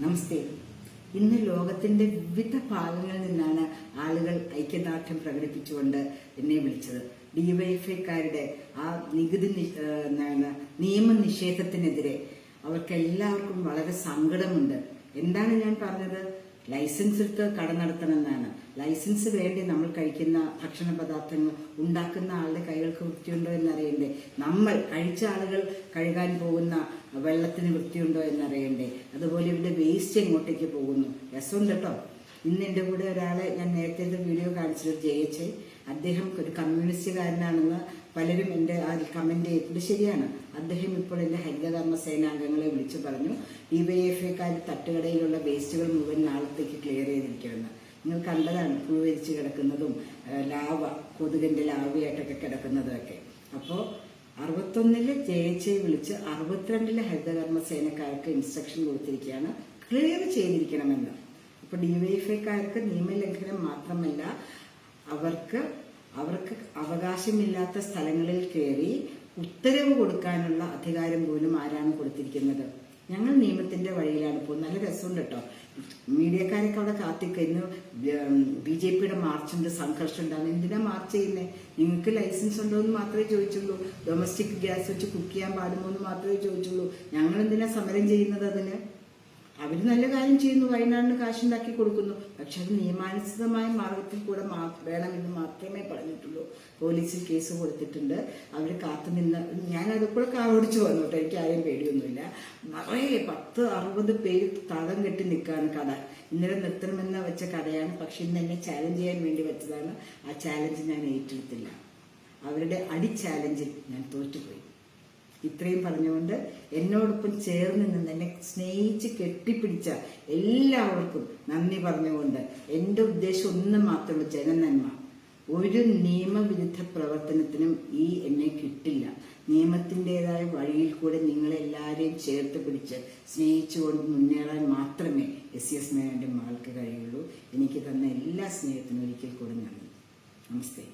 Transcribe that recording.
നമസ്തേ. ഇന്ന് ലോകത്തിന്റെ വിവിധ ഭാഗങ്ങളിൽ നിന്നാണ് ആളുകൾ ഐക്യദാർഢ്യം പ്രകടിപ്പിച്ചുകൊണ്ട് എന്നെ വിളിച്ചത്. ഡിവൈഎഫ്ഐക്കാരുടെ ആ നികുതി നിയമനിഷേധത്തിനെതിരെ അവർക്ക് എല്ലാവർക്കും വളരെ സങ്കടമുണ്ട്. എന്താണ് ഞാൻ പറഞ്ഞത്? ലൈസൻസ് എടുത്ത് കട നടത്തണമെന്നാണ്. ലൈസൻസ് വേണ്ടി നമ്മൾ കഴിക്കുന്ന ഭക്ഷണ പദാർത്ഥങ്ങൾ ഉണ്ടാക്കുന്ന ആളുടെ കൈകൾക്ക് വൃത്തിയുണ്ടോ എന്നറിയണ്ടേ? നമ്മൾ കഴിച്ച ആളുകൾ കഴുകാൻ പോകുന്ന വെള്ളത്തിന് വൃത്തിയുണ്ടോ എന്നറിയണ്ടേ? അതുപോലെ ഇവിടെ വേസ്റ്റ് എങ്ങോട്ടേക്ക് പോകുന്നു? രസമുണ്ട് കേട്ടോ. ഇന്ന് എൻ്റെ കൂടെ ഒരാളെ ഞാൻ നേരത്തെ വീഡിയോ കാണിച്ചത് ജയിച്ച്, അദ്ദേഹം ഒരു കമ്മ്യൂണിസ്റ്റുകാരനാണെന്ന് പലരും എൻ്റെ ആ കമന്റ് ചെയ്തിട്ട് ശരിയാണ്. അദ്ദേഹം ഇപ്പോൾ എൻ്റെ ഹരിതകർമ്മ സേനാംഗങ്ങളെ വിളിച്ചു പറഞ്ഞു, ഡിവൈഎഫ്ഐക്കാർ തട്ടുകടയിലുള്ള വേസ്റ്റുകൾ മുഴുവൻ നാളത്തേക്ക് ക്ലിയർ ചെയ്തിരിക്കുമെന്ന്. നിങ്ങൾ കണ്ടതാണ് പൂവരിച്ച് കിടക്കുന്നതും ലാവ, കൊതുകിന്റെ ലാവയായിട്ടൊക്കെ കിടക്കുന്നതൊക്കെ. അപ്പോൾ 61 ജയിച്ച് വിളിച്ച് 62 ഹരിതകർമ്മ സേനക്കാർക്ക് ഇൻസ്ട്രക്ഷൻ കൊടുത്തിരിക്കുകയാണ്, ക്ലിയർ ചെയ്തിരിക്കണമെന്ന്. അപ്പൊ ഡിവൈഎഫ്ഐക്കാർക്ക് നിയമലംഘനം മാത്രമല്ല, അവർക്ക് അവകാശമില്ലാത്ത സ്ഥലങ്ങളിൽ കയറി ഉത്തരവ് കൊടുക്കാനുള്ള അധികാരം പോലും ആരാണ് കൊടുത്തിരിക്കുന്നത്? ഞങ്ങൾ നിയമത്തിന്റെ വഴിയിലാണ് പോകുന്നത്. നല്ല രസമുണ്ട് കേട്ടോ. മീഡിയക്കാരൊക്കെ അവിടെ കാത്തിക്കുന്നു. BJPയുടെ മാർച്ചുണ്ട്, സംഘർഷം ഉണ്ടാകും. എന്തിനാ മാർച്ച് ചെയ്യുന്നത്? നിങ്ങൾക്ക് ലൈസൻസ് ഉണ്ടോ എന്ന് മാത്രമേ ചോദിച്ചുള്ളൂ. ഡൊമസ്റ്റിക് ഗ്യാസ് വെച്ച് കുക്ക് ചെയ്യാൻ പാടുമോ എന്ന് മാത്രമേ ചോദിച്ചുള്ളൂ. ഞങ്ങൾ എന്തിനാ സമരം ചെയ്യുന്നത്? അതിന് അവർ നല്ല കാര്യം ചെയ്യുന്നു, വയനാടിന് കാശുണ്ടാക്കി കൊടുക്കുന്നു. പക്ഷെ അത് നിയമാനുസൃതമായ മാർഗത്തിൽ കൂടെ വേണമെന്ന് മാത്രമേ പറഞ്ഞിട്ടുള്ളൂ. പോലീസിൽ കേസ് കൊടുത്തിട്ടുണ്ട്. അവർ കാത്തുനിന്ന് ഞാൻ അതുകൂടെ കാവടിച്ചു വന്നു കേട്ടോ. എനിക്ക് ആരെയും പേടിയൊന്നുമില്ല. നിറയെ 10-60 പേര് തളം കെട്ടി നിൽക്കുകയാണ് കട. ഇന്നലെ നിർത്തണമെന്ന് വെച്ച കടയാണ്. പക്ഷെ ഇന്ന് എന്നെ ചാലഞ്ച് ചെയ്യാൻ വേണ്ടി വെച്ചതാണ്. ആ ചാലഞ്ച് ഞാൻ ഏറ്റെടുത്തില്ല. അവരുടെ അടി ചാലഞ്ചിൽ ഞാൻ തോറ്റുപോയി. ഇത്രയും പറഞ്ഞുകൊണ്ട് എന്നോടൊപ്പം ചേർന്ന് നിന്ന് എന്നെ സ്നേഹിച്ച് കെട്ടിപ്പിടിച്ച എല്ലാവർക്കും നന്ദി പറഞ്ഞുകൊണ്ട് എൻ്റെ ഉദ്ദേശം ഒന്ന് മാത്രമേ, ജനനന്മ. ഒരു നിയമവിരുദ്ധ പ്രവർത്തനത്തിനും എന്നെ കിട്ടില്ല. നിയമത്തിൻ്റെതായ വഴിയിൽ കൂടെ നിങ്ങളെല്ലാവരെയും ചേർത്ത് പിടിച്ച് സ്നേഹിച്ചുകൊണ്ട് മുന്നേറാൻ മാത്രമേ SES മേനോന്റെ മകൾക്ക് കഴിയുള്ളൂ. എനിക്ക് തന്ന എല്ലാ സ്നേഹത്തിനും ഒരിക്കൽ കൂടി നന്ദി. നമസ്തേ.